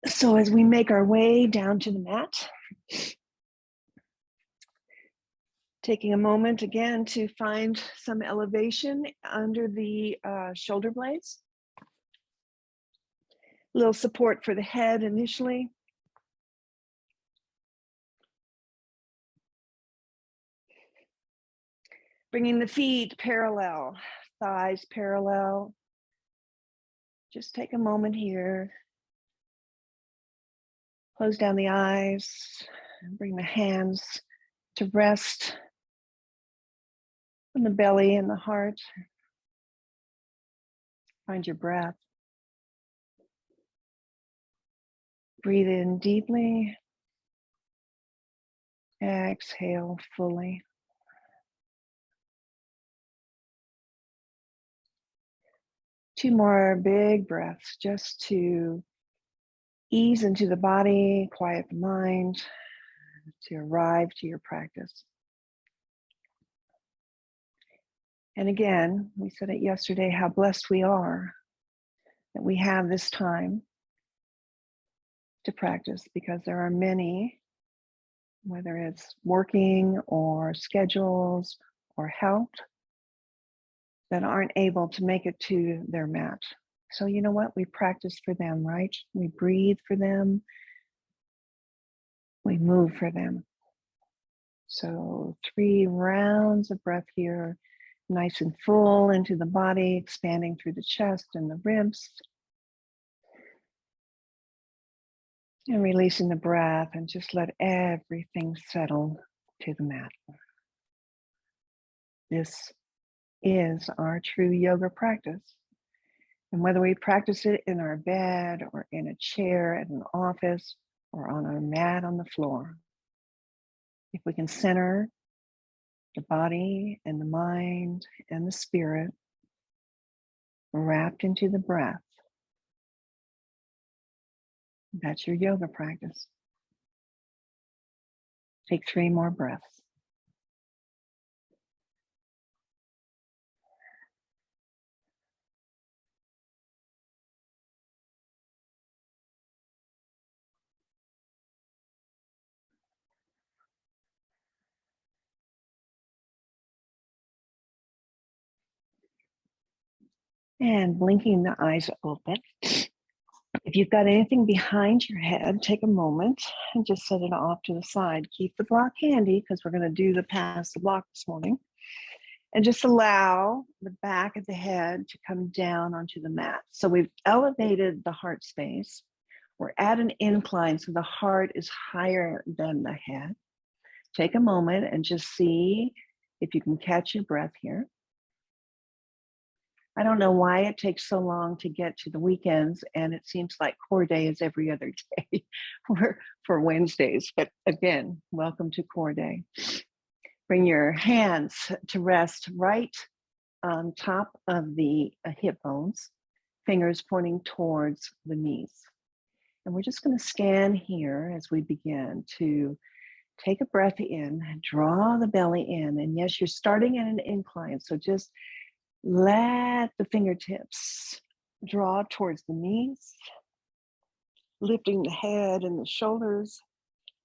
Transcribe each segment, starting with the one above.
So as we make our way down to the mat, taking a moment again to find some elevation under the shoulder blades. A little support for the head initially. Bringing the feet parallel, thighs parallel. Just take a moment here. Close down the eyes and bring the hands to rest on the belly and the heart. Find your breath. Breathe in deeply. Exhale fully. Two more big breaths just to ease into the body, quiet the mind, to arrive to your practice. And again, we said it yesterday, how blessed we are that we have this time to practice, because there are many, whether it's working or schedules or health, that aren't able to make it to their mat. So you know what? We practice for them, right? We breathe for them. We move for them. So 3 rounds of breath here, nice and full into the body, expanding through the chest and the ribs. And releasing the breath, and just let everything settle to the mat. This is our true yoga practice. And whether we practice it in our bed or in a chair at an office or on our mat on the floor, if we can center the body and the mind and the spirit wrapped into the breath, that's your yoga practice. Take 3 more breaths. And blinking the eyes open. If you've got anything behind your head, take a moment and just set it off to the side. Keep the block handy, because we're going to do the pass the block this morning. And just allow the back of the head to come down onto the mat. So we've elevated the heart space. We're at an incline, so the heart is higher than the head. Take a moment and just see if you can catch your breath here. I don't know why it takes so long to get to the weekends, and it seems like core day is every other day for Wednesdays. But again, welcome to core day. Bring your hands to rest right on top of the hip bones, fingers pointing towards the knees. And we're just going to scan here as we begin to take a breath in, draw the belly in. And yes, you're starting at an incline, so just let the fingertips draw towards the knees, lifting the head and the shoulders,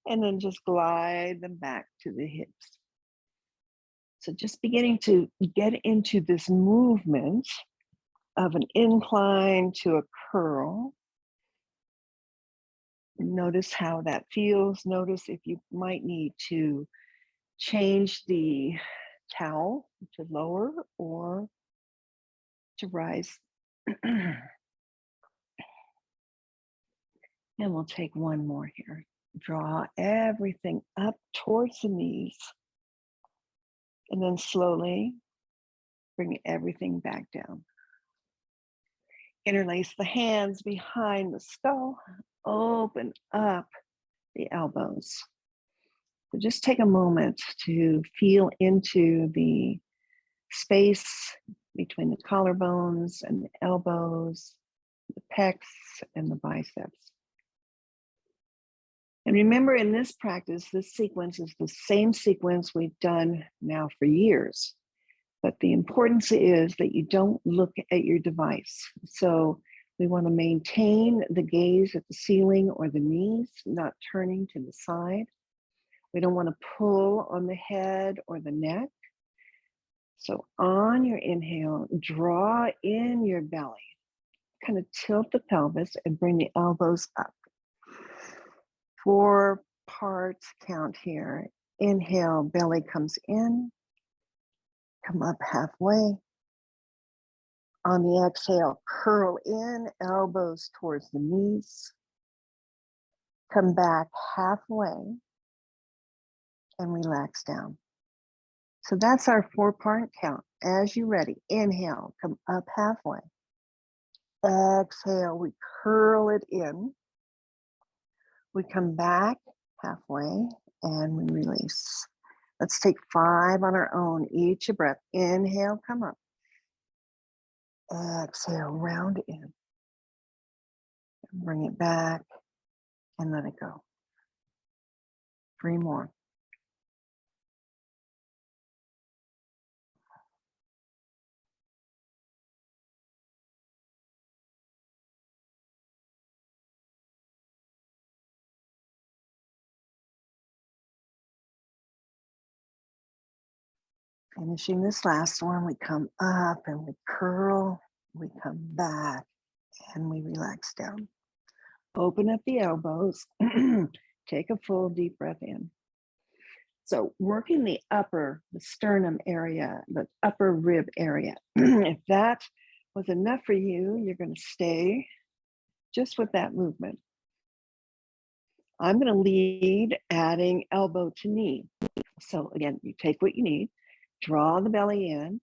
and then just glide them back to the hips. So just beginning to get into this movement of an incline to a curl. Notice how that feels. Notice if you might need to change the towel to lower or to rise. And we'll take one more here. Draw everything up towards the knees. And then slowly bring everything back down. Interlace the hands behind the skull. Open up the elbows. So just take a moment to feel into the space between the collarbones and the elbows, the pecs and the biceps. And remember, in this practice, this sequence is the same sequence we've done now for years. But the importance is that you don't look at your device. So We want to maintain the gaze at the ceiling or the knees, not turning to the side. We don't want to pull on the head or the neck. So on your inhale, draw in your belly, kind of tilt the pelvis and bring the elbows up. 4 parts count here. Inhale, belly comes in, come up halfway. On the exhale, curl in, elbows towards the knees. Come back halfway and relax down. So that's our 4-part count. As you're ready, inhale, come up halfway. Exhale, we curl it in. We come back halfway and we release. Let's take 5 on our own, each a breath. Inhale, come up. Exhale, round in. Bring it back and let it go. 3 more. Finishing this last one, we come up and we curl, we come back and we relax down. Open up the elbows, take a full deep breath in. So working the sternum area, the upper rib area. If that was enough for you, you're going to stay just with that movement. I'm going to lead adding elbow to knee. So again, you take what you need, draw the belly in,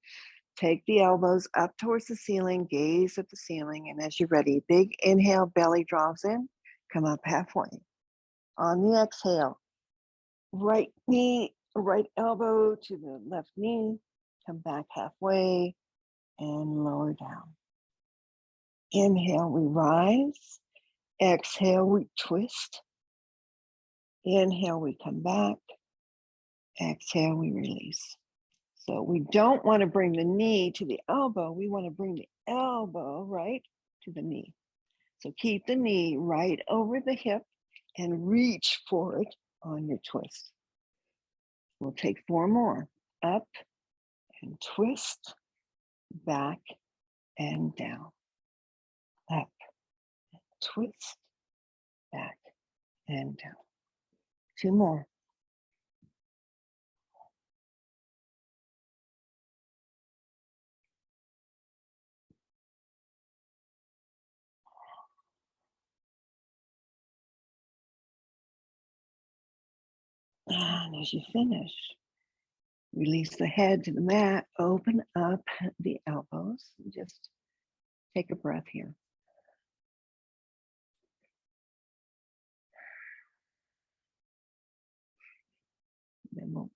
take the elbows up towards the ceiling, gaze at the ceiling, and as you're ready, big inhale, belly draws in, come up halfway. On the exhale, right knee, right elbow to the left knee, come back halfway and lower down. Inhale, we rise. Exhale, we twist. Inhale, we come back. Exhale, we release. So we don't want to bring the knee to the elbow. We want to bring the elbow right to the knee. So keep the knee right over the hip and reach for it on your twist. We'll take 4 more. Up and twist, back and down. Up, twist, back and down. 2 more. And as you finish, release the head to the mat, open up the elbows, and just take a breath here. Then we'll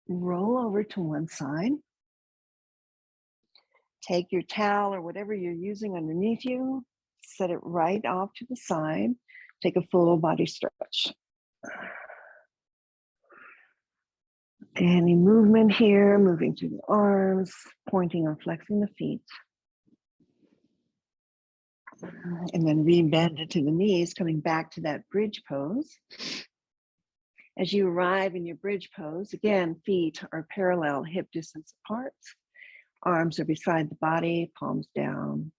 roll over to one side. Take your towel or whatever you're using underneath you, set it right off to the side. Take a full body stretch. Any movement here, moving through the arms, pointing or flexing the feet. And then re-bend into the knees, coming back to that bridge pose. As you arrive in your bridge pose, again, feet are parallel, hip distance apart. Arms are beside the body, palms down.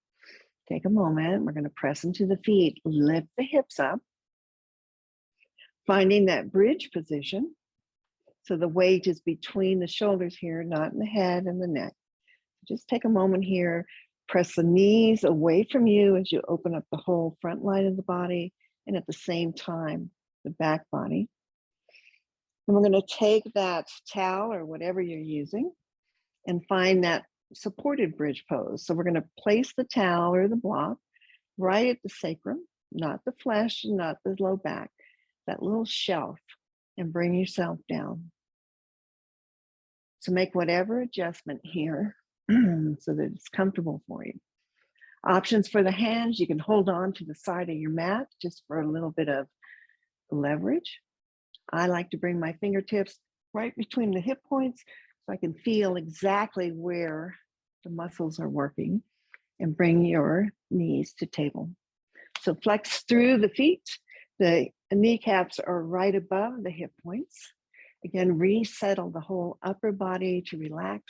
Take a moment. We're going to press into the feet, lift the hips up, finding that bridge position. So the weight is between the shoulders here, not in the head and the neck. Just take a moment here. Press the knees away from you as you open up the whole front line of the body, and at the same time, the back body. And we're going to take that towel or whatever you're using and find that supported bridge pose. So we're going to place the towel or the block right at the sacrum, not the flesh, not the low back, that little shelf, and bring yourself down. So make whatever adjustment here so that it's comfortable for you. Options for the hands, you can hold on to the side of your mat just for a little bit of leverage. I like to bring my fingertips right between the hip points so I can feel exactly where the muscles are working. and bring your knees to table. So flex through the feet. The kneecaps are right above the hip points. Again, resettle the whole upper body to relax,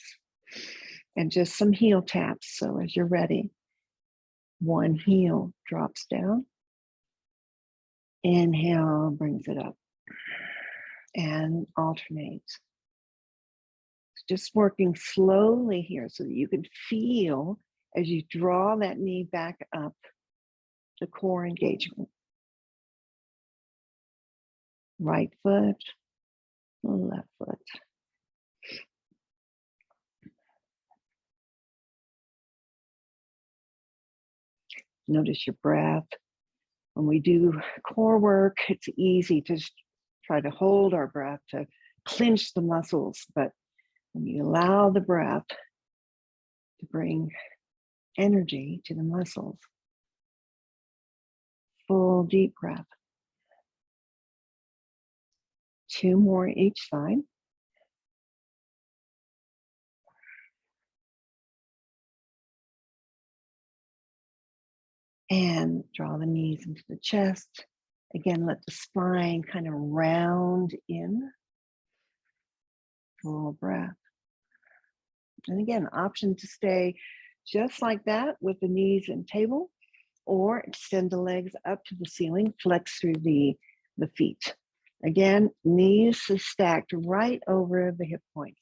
and just some heel taps. So as you're ready, one heel drops down. Inhale, brings it up, and alternates. Just working slowly here so that you can feel as you draw that knee back up, the core engagement. Right foot, left foot. Notice your breath. When we do core work, it's easy to try to hold our breath to clench the muscles, but when you allow the breath to bring energy to the muscles, full deep breath. 2 more each side. And draw the knees into the chest. Again, let the spine kind of round in. Full breath. And again, option to stay just like that with the knees and table, or extend the legs up to the ceiling, flex through the feet. Again, knees stacked right over the hip points.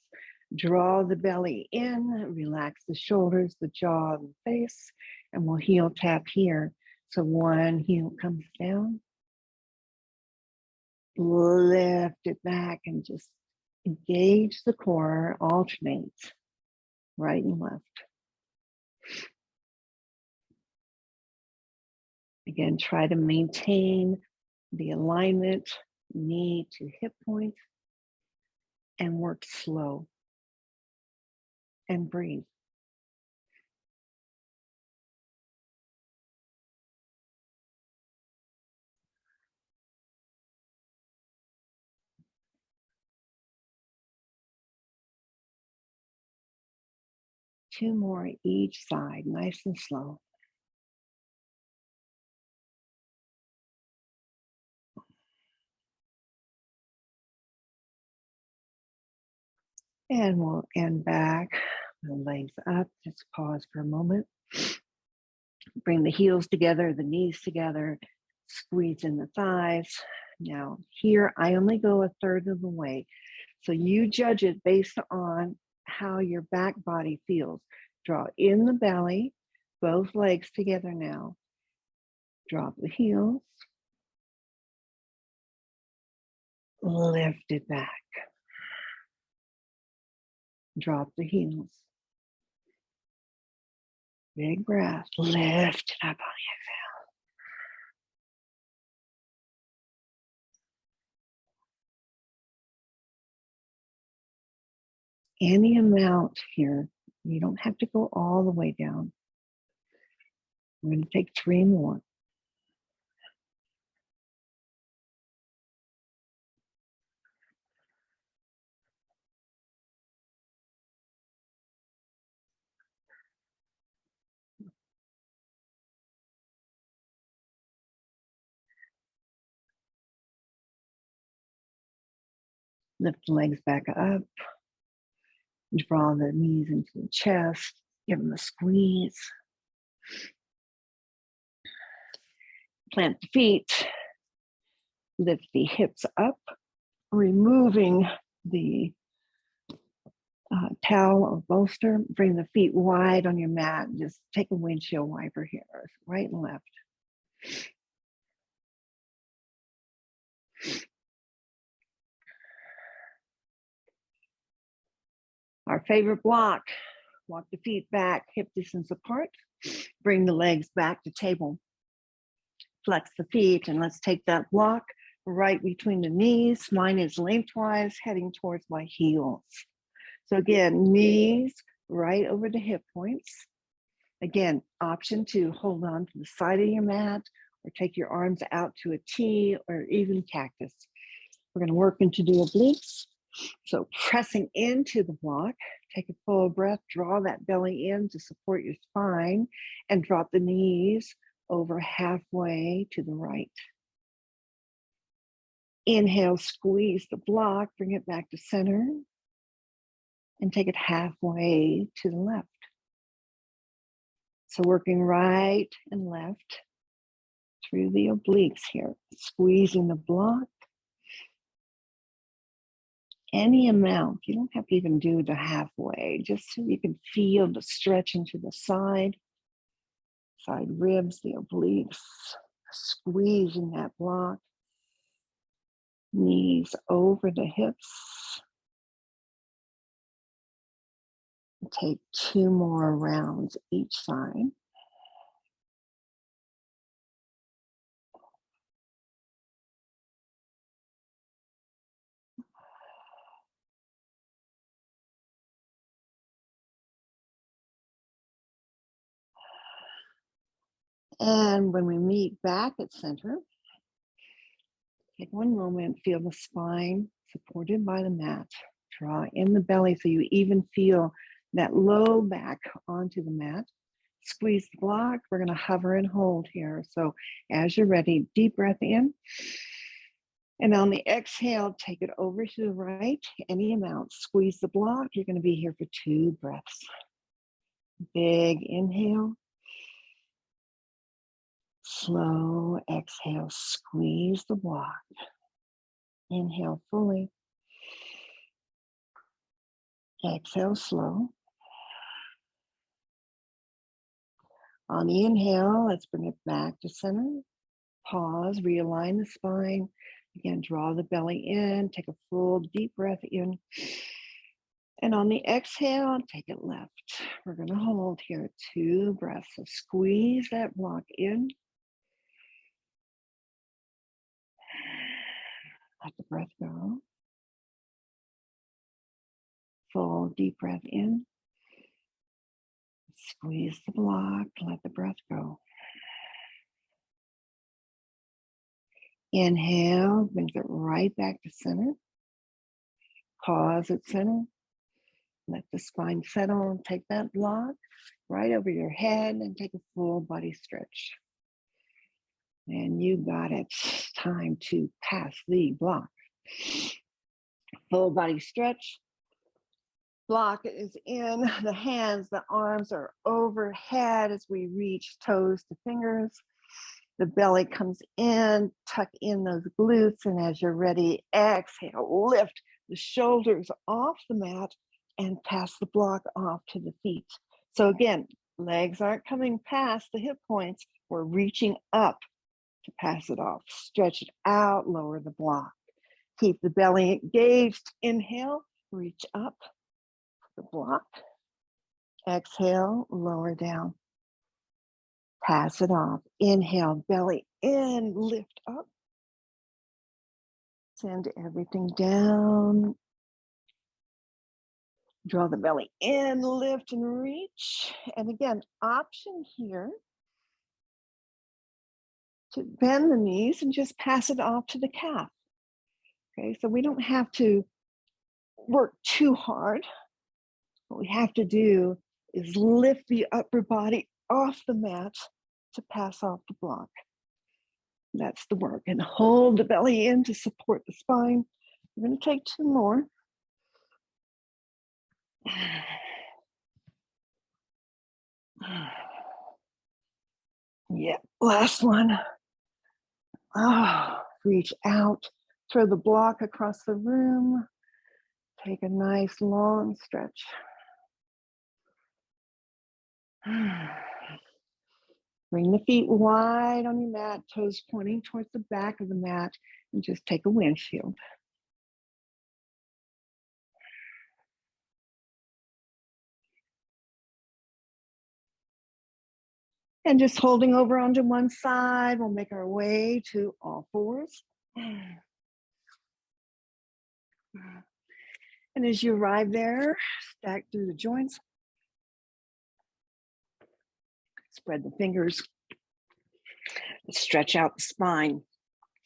Draw the belly in, relax the shoulders, the jaw, and the face, and we'll heel tap here. So one heel comes down, lift it back, and just engage the core, alternate right and left. Again, try to maintain the alignment, knee to hip point, and work slow and breathe. Two more each side, nice and slow. And we'll end back, the legs up, just pause for a moment. Bring the heels together, the knees together, squeeze in the thighs. Now here, I only go a third of the way. So you judge it based on how your back body feels. Draw in the belly, both legs together now. Drop the heels. Lift it back. Drop the heels. Big breath. Lift it up on the exhale. Any amount here. You don't have to go all the way down. We're going to take 3 more. Lift the legs back up. Draw the knees into the chest. Give them a squeeze. Plant the feet. Lift the hips up, removing the towel or bolster. Bring the feet wide on your mat. Just take a windshield wiper here, right and left. Our favorite block. Walk the feet back, hip distance apart. Bring the legs back to table. Flex the feet, and let's take that block right between the knees. Mine is lengthwise, heading towards my heels. So again, knees right over the hip points. Again, option to hold on to the side of your mat, or take your arms out to a T, or even cactus. We're going to work into the obliques. So pressing into the block, take a full breath, draw that belly in to support your spine, and drop the knees over halfway to the right. Inhale, squeeze the block, bring it back to center, and take it halfway to the left. So working right and left through the obliques here, squeezing the block. Any amount, you don't have to even do the halfway, just so you can feel the stretch into the side ribs, the obliques, squeezing that block. Knees over the hips. Take 2 more rounds each side. And when we meet back at center, take one moment, feel the spine supported by the mat. Draw in the belly so you even feel that low back onto the mat. Squeeze the block. We're going to hover and hold here. So as you're ready, deep breath in. And on the exhale, take it over to the right, any amount. Squeeze the block. You're going to be here for 2 breaths. Big inhale. Slow exhale, squeeze the block. Inhale fully. Exhale slow. On the inhale, let's bring it back to center. Pause, realign the spine. Again, draw the belly in, take a full deep breath in. And on the exhale, take it left. We're going to hold here 2 breaths. So squeeze that block in. Let the breath go. Full deep breath in. Squeeze the block, let the breath go. Inhale, brings it right back to center. Pause at center. Let the spine settle. Take that block right over your head and take a full body stretch. And you got it. It's time to pass the block. Full body stretch. Block is in the hands, the arms are overhead as we reach toes to fingers. The belly comes in, tuck in those glutes, and as you're ready, exhale, lift the shoulders off the mat and pass the block off to the feet. So again, legs aren't coming past the hip points, we're reaching up to pass it off. Stretch it out, lower the block. Keep the belly engaged, inhale, reach up. The block. Exhale, lower down. Pass it off. Inhale, belly in, lift up. Send everything down. Draw the belly in, lift and reach. And again, option here to bend the knees and just pass it off to the calf. Okay, so we don't have to work too hard. What we have to do is lift the upper body off the mat to pass off the block. That's the work. And hold the belly in to support the spine. We're going to take 2 more. Yeah, last one. Reach out, throw the block across the room. Take a nice long stretch. Bring the feet wide on your mat, toes pointing towards the back of the mat, and just take a windshield. And just holding over onto one side, we'll make our way to all fours. And as you arrive there, stack through the joints. Spread the fingers. Stretch out the spine.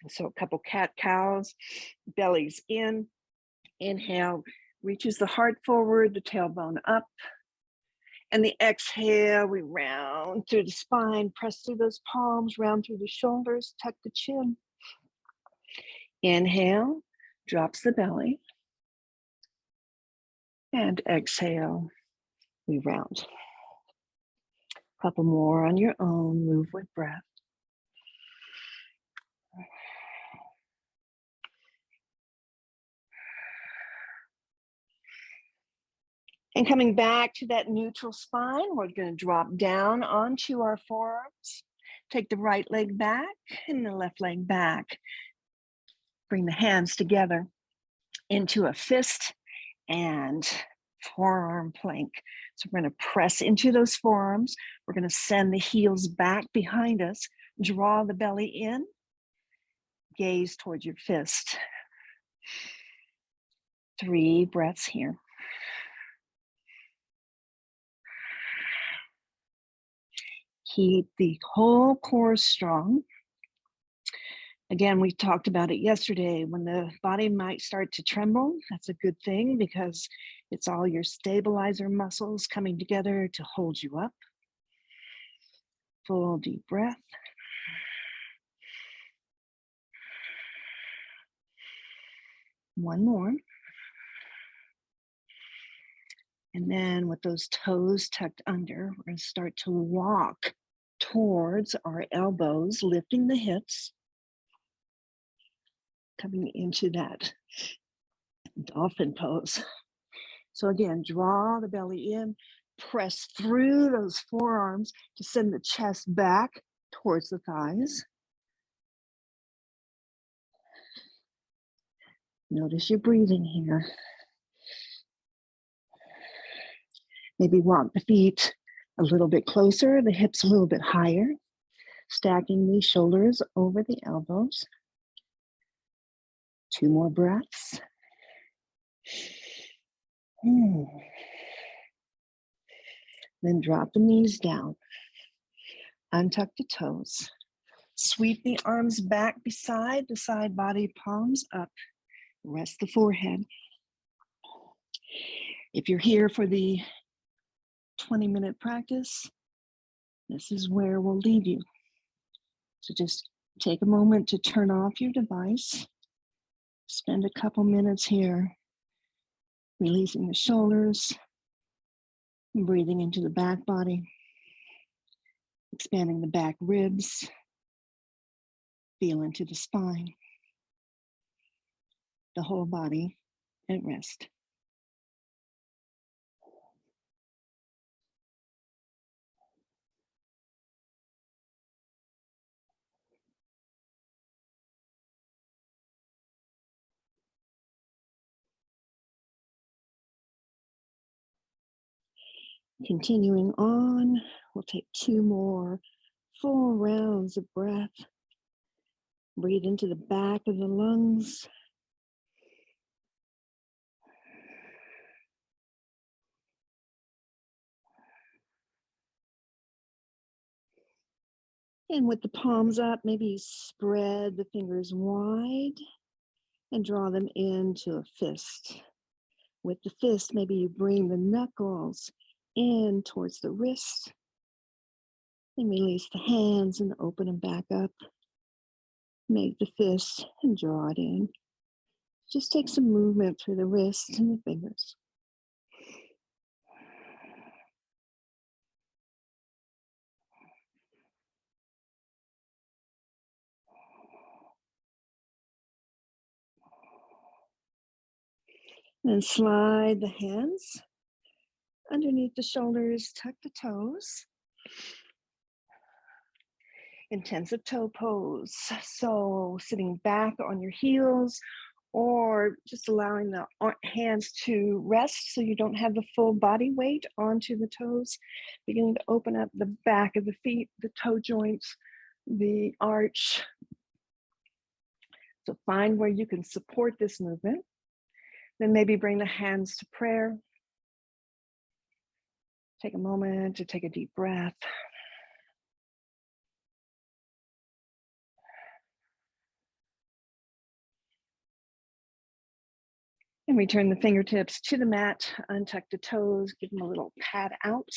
So a couple cat-cows, bellies in, Inhale, reaches the heart forward, the tailbone up. And the exhale, we round through the spine, press through those palms, round through the shoulders, tuck the chin. Inhale, drops the belly. And exhale, we round. Couple more on your own, move with breath. And coming back to that neutral spine, we're going to drop down onto our forearms. Take the right leg back and the left leg back. Bring the hands together into a fist and forearm plank. So we're going to press into those forearms. We're going to send the heels back behind us. Draw the belly in. Gaze towards your fist. 3 breaths here. Keep the whole core strong. Again, we talked about it yesterday. When the body might start to tremble, that's a good thing because it's all your stabilizer muscles coming together to hold you up. Full deep breath. One more. And then with those toes tucked under, we're going to start to walk towards our elbows, lifting the hips, coming into that dolphin pose. So again, draw the belly in, press through those forearms to send the chest back towards the thighs. Notice your breathing here. Maybe walk the feet a little bit closer, the hips a little bit higher, stacking the shoulders over the elbows. 2 more breaths. Then drop the knees down. Untuck the toes. Sweep the arms back beside the side body, palms up. Rest the forehead. If you're here for the 20-minute practice, this is where we'll leave you. So just take a moment to turn off your device. Spend a couple minutes here, releasing the shoulders, breathing into the back body, expanding the back ribs, feel into the spine, the whole body at rest. Continuing on, we'll take 2 more full rounds of breath. Breathe into the back of the lungs. And with the palms up, maybe spread the fingers wide and draw them into a fist. With the fist, maybe you bring the knuckles in towards the wrist and release the hands and open them back up. Make the fist and draw it in. Just take some movement through the wrists and the fingers. Then slide the hands underneath the shoulders, tuck the toes. Intensive toe pose. So sitting back on your heels or just allowing the hands to rest so you don't have the full body weight onto the toes. Beginning to open up the back of the feet, the toe joints, the arch. So find where you can support this movement. Then maybe bring the hands to prayer. Take a moment to take a deep breath. And return the fingertips to the mat, untuck the toes, give them a little pat out.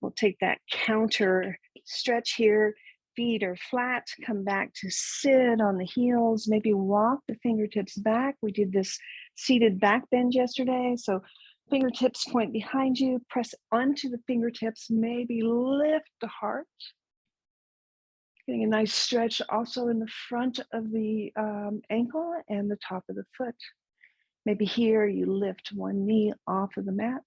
We'll take that counter stretch here. Feet are flat, come back to sit on the heels, maybe walk the fingertips back. We did this seated back bend yesterday. So fingertips point behind you, press onto the fingertips, maybe lift the heart. Getting a nice stretch also in the front of the ankle and the top of the foot. Maybe here you lift one knee off of the mat.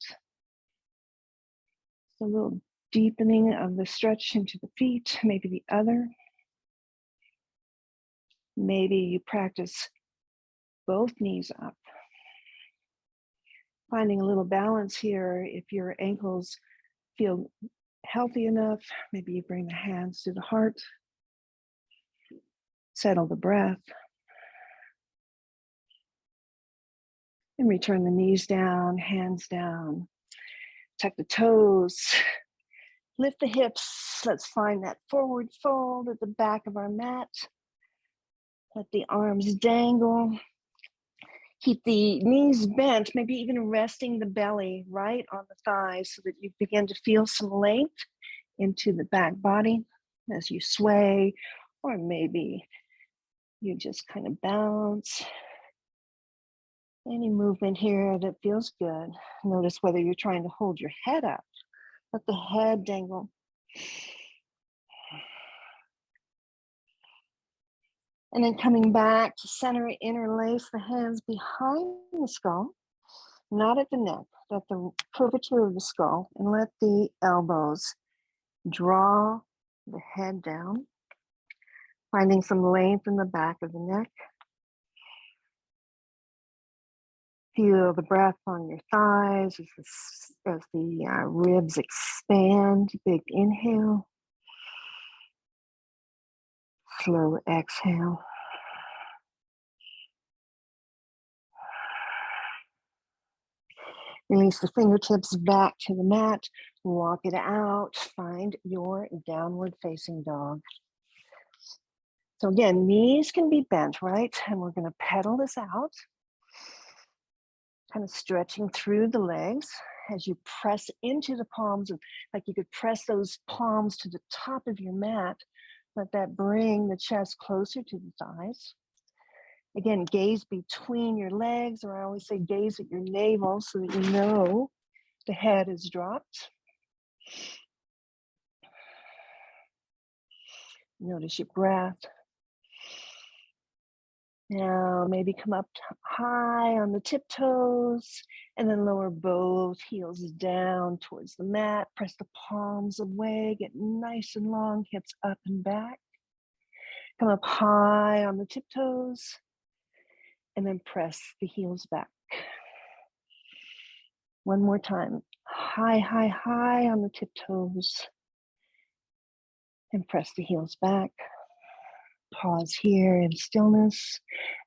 So a little deepening of the stretch into the feet, maybe the other. Maybe you practice both knees up. Finding a little balance here. If your ankles feel healthy enough, maybe you bring the hands to the heart. Settle the breath. And return the knees down, hands down. Tuck the toes. Lift the hips. Let's find that forward fold at the back of our mat. Let the arms dangle. Keep the knees bent, maybe even resting the belly right on the thighs so that you begin to feel some length into the back body as you sway, or maybe you just kind of bounce. Any movement here that feels good. Notice whether you're trying to hold your head up. Let the head dangle. And then coming back to center, interlace the hands behind the skull, not at the neck, at the curvature of the skull, and let the elbows draw the head down, finding some length in the back of the neck. Feel the breath on your thighs as the ribs expand. Big inhale. Slow exhale. Release the fingertips back to the mat. Walk it out. Find your downward facing dog. So again, knees can be bent, right? And we're going to pedal this out. Kind of stretching through the legs as you press into the palms, like you could press those palms to the top of your mat. Let that bring the chest closer to the thighs. Again, gaze between your legs, or I always say gaze at your navel so that you know the head is dropped. Notice your breath. Now maybe come up high on the tiptoes and then lower both heels down towards the mat. Press the palms away, get nice and long, hips up and back. Come up high on the tiptoes and then press the heels back. One more time. High, high, high on the tiptoes and press the heels back. Pause here in stillness.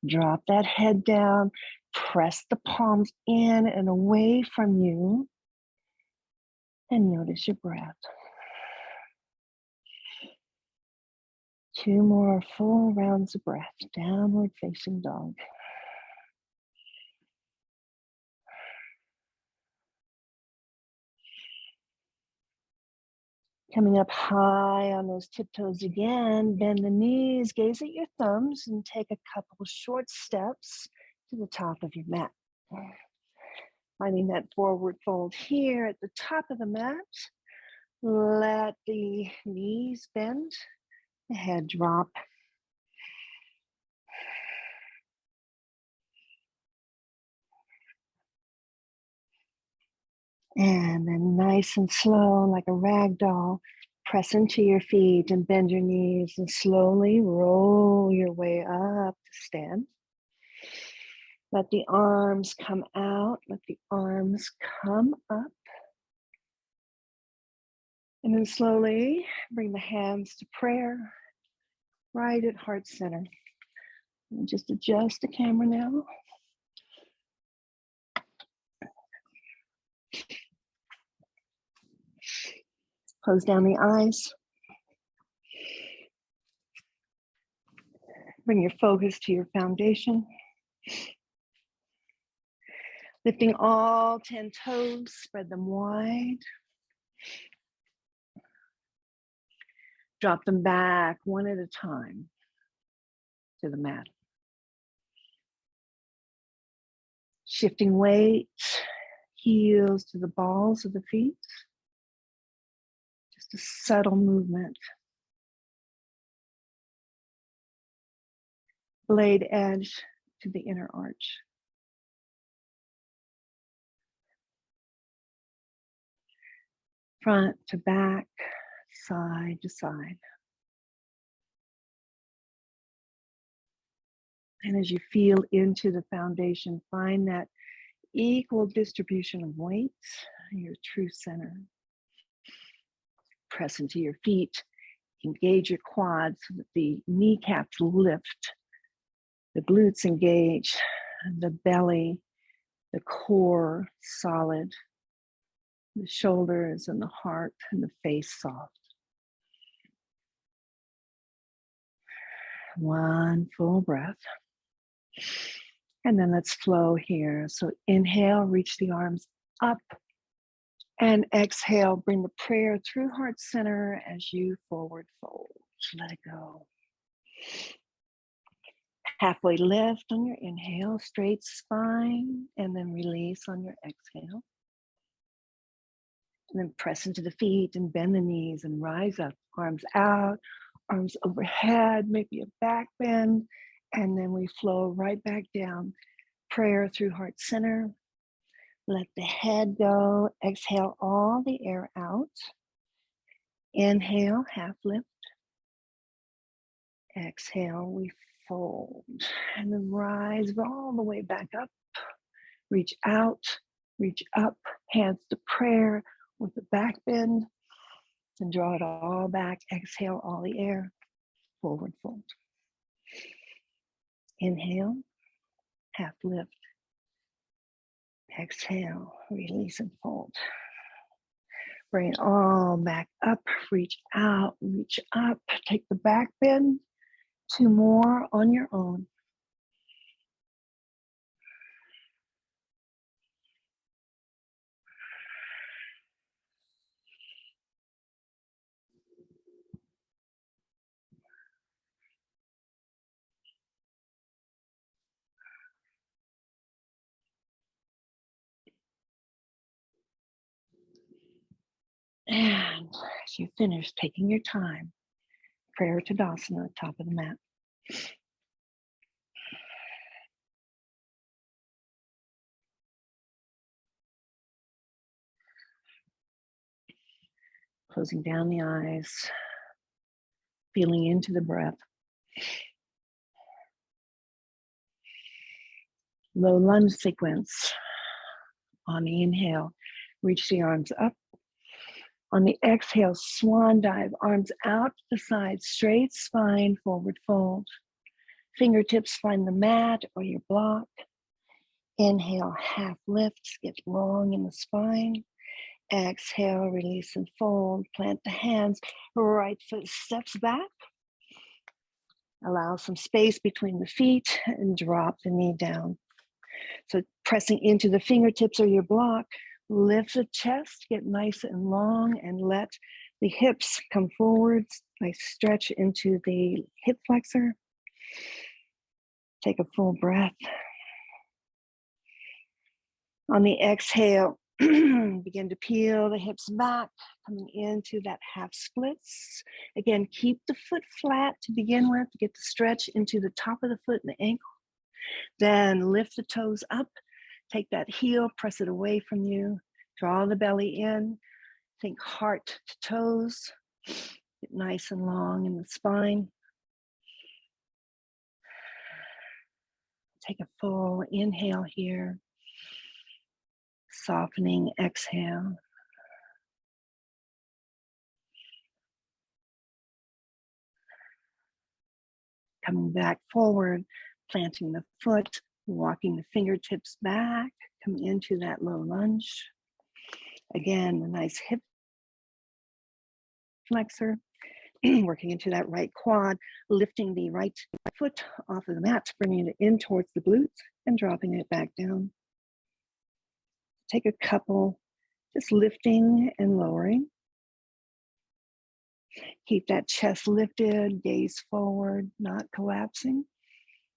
Drop that head down. Press the palms in and away from you. And notice your breath. 2 more full rounds of breath. Downward facing dog. Coming up high on those tiptoes again, bend the knees, gaze at your thumbs, and take a couple short steps to the top of your mat. Finding that forward fold here at the top of the mat. Let the knees bend, the head drop. And then nice and slow, like a rag doll, press into your feet and bend your knees and slowly roll your way up to stand. Let the arms come out, let the arms come up. And then slowly bring the hands to prayer, right at heart center. And just adjust the camera now. Close down the eyes. Bring your focus to your foundation. Lifting all 10 toes, spread them wide. Drop them back one at a time to the mat. Shifting weight, heels to the balls of the feet. Just a subtle movement. Blade edge to the inner arch. Front to back, side to side. And as you feel into the foundation, find that equal distribution of weight, your true center. Press into your feet, engage your quads so that the kneecaps lift, the glutes engage, the belly, the core solid, the shoulders and the heart and the face soft. One full breath. And then let's flow here. So inhale, reach the arms up. And exhale, bring the prayer through heart center as you forward fold. Let it go. Halfway lift on your inhale, straight spine, and then release on your exhale. And then press into the feet and bend the knees and rise up. Arms out, arms overhead, maybe a back bend. And then we flow right back down. Prayer through heart center. Let the head go. Exhale all the air out. Inhale, half lift. Exhale, we fold. And then rise all the way back up. Reach out, reach up, hands to prayer with the back bend. And draw it all back. Exhale all the air. Forward fold. Inhale, half lift. Exhale, release and fold. Bring it all back up, reach out, reach up. Take the back bend. 2 more on your own. And as you finish taking your time, prayer Tadasana, top of the mat. Closing down the eyes, feeling into the breath. Low lunge sequence. On the inhale, reach the arms up. On the exhale, swan dive, arms out to the side, straight spine, forward fold. Fingertips find the mat or your block. Inhale, half lifts, get long in the spine. Exhale, release and fold. Plant the hands, right foot steps back. Allow some space between the feet and drop the knee down. So pressing into the fingertips or your block, lift the chest, get nice and long, and let the hips come forwards. Nice stretch into the hip flexor. Take a full breath. On the exhale, begin to peel the hips back, coming into that half splits. Again, keep the foot flat to begin with, to get the stretch into the top of the foot and the ankle. Then lift the toes up, take that heel, press it away from you, draw the belly in, think heart to toes, get nice and long in the spine. Take a full inhale here, softening exhale. Coming back forward, planting the foot, walking the fingertips back, coming into that low lunge. Again, a nice hip flexor, working into that right quad, lifting the right foot off of the mat, bringing it in towards the glutes and dropping it back down. Take a couple, just lifting and lowering. Keep that chest lifted, gaze forward, not collapsing.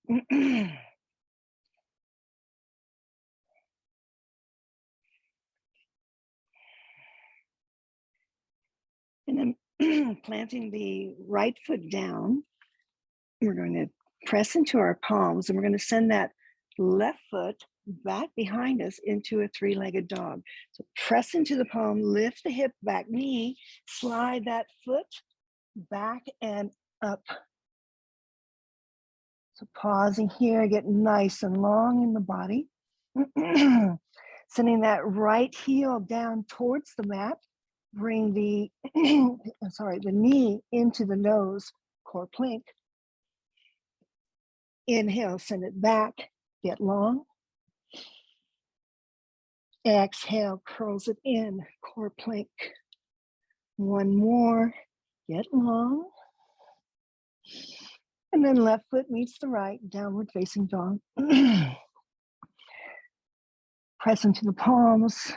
And then planting the right foot down, we're going to press into our palms and we're going to send that left foot back behind us into a three-legged dog. So press into the palm, lift the hip, back knee, slide that foot back and up. So pausing here, get nice and long in the body. Sending that right heel down towards the mat. Bring the, the knee into the nose, core plank. Inhale, send it back, get long. Exhale, curls it in, core plank. One more, get long. And then left foot meets the right, downward facing dog. Press into the palms,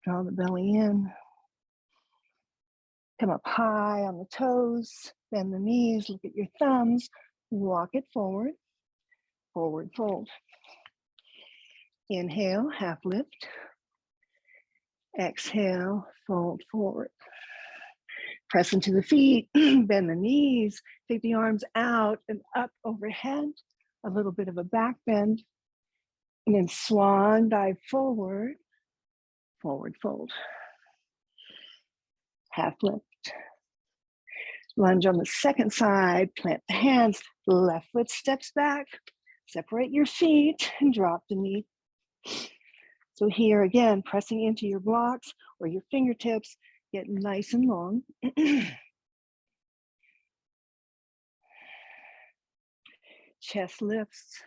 draw the belly in. Come up high on the toes, bend the knees, look at your thumbs, walk it forward, forward fold. Inhale, half lift. Exhale, fold forward. Press into the feet, bend the knees, take the arms out and up overhead, a little bit of a back bend, and then swan dive forward, forward fold. Half lift. Lunge on the second side, plant the hands, left foot steps back, separate your feet and drop the knee. So here again, pressing into your blocks or your fingertips, get nice and long. Chest lifts.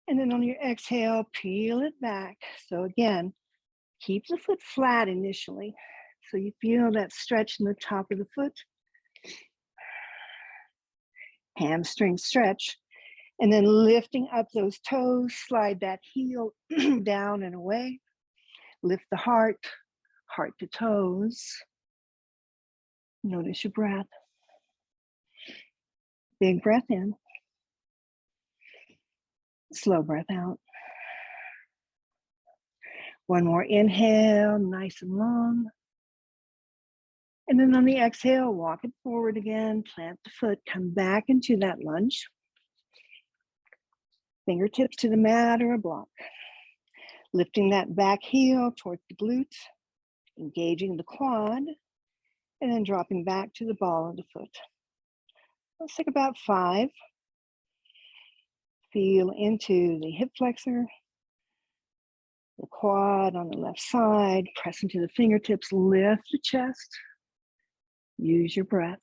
And then on your exhale, peel it back. So again, keep the foot flat initially. So you feel that stretch in the top of the foot. Hamstring stretch. And then lifting up those toes, slide that heel down and away. Lift the heart, heart to toes. Notice your breath. Big breath in. Slow breath out. One more inhale, nice and long. And then on the exhale, walk it forward again, plant the foot, come back into that lunge. Fingertips to the mat or a block. Lifting that back heel towards the glutes, engaging the quad, and then dropping back to the ball of the foot. Let's take about 5. Feel into the hip flexor, the quad on the left side, press into the fingertips, lift the chest, use your breath.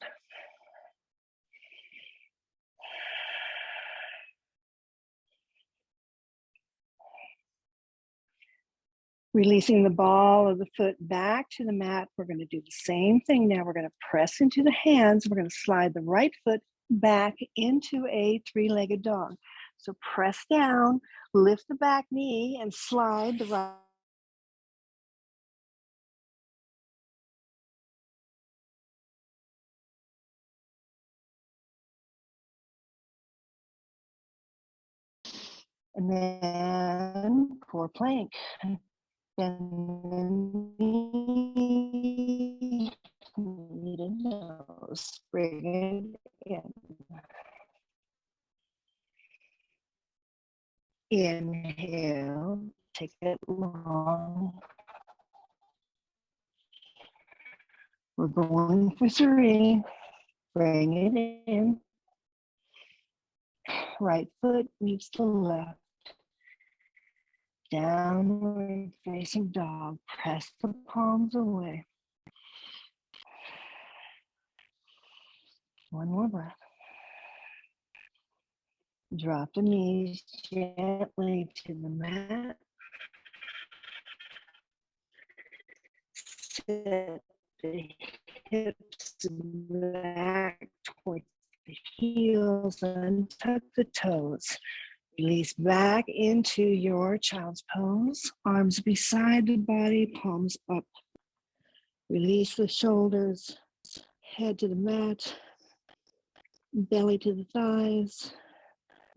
Releasing the ball of the foot back to the mat. We're going to do the same thing now. We're going to press into the hands. We're going to slide the right foot back into a three-legged dog. So press down, lift the back knee, and slide the right. And then core plank. Bend the knee, knee to nose, bring it in. Inhale, take it long. We're going for 3. Bring it in. Right foot meets the left. Downward facing dog. Press the palms away. One more breath. Drop the knees gently to the mat. Set the hips back towards the heels and tuck the toes. Release back into your child's pose. Arms beside the body, palms up. Release the shoulders, head to the mat, belly to the thighs.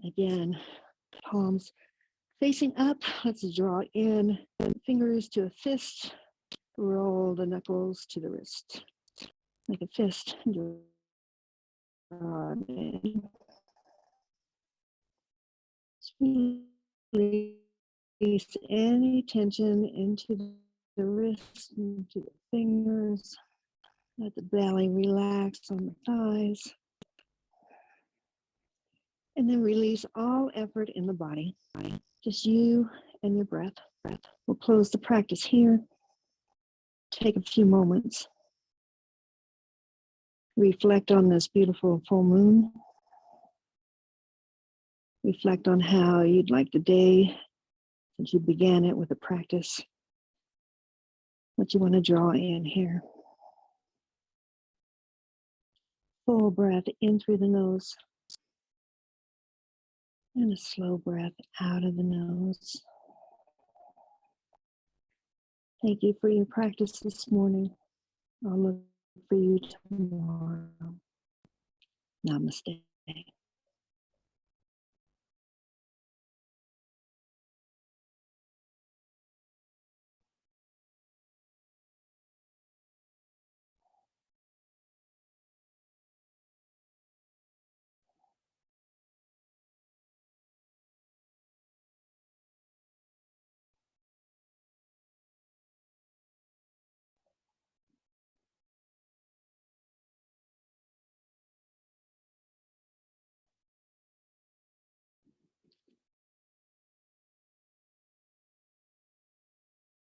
Again, palms facing up. Let's draw in fingers to a fist. Roll the knuckles to the wrist. Make a fist. Draw in. Release any tension into the wrist, into the fingers. Let the belly relax on the thighs. And then release all effort in the body. Just you and your breath. We'll close the practice here. Take a few moments. Reflect on this beautiful full moon. Reflect on how you'd like the day since you began it with a practice. What you want to draw in here. Full breath in through the nose. And a slow breath out of the nose. Thank you for your practice this morning. I'll look for you tomorrow. Namaste.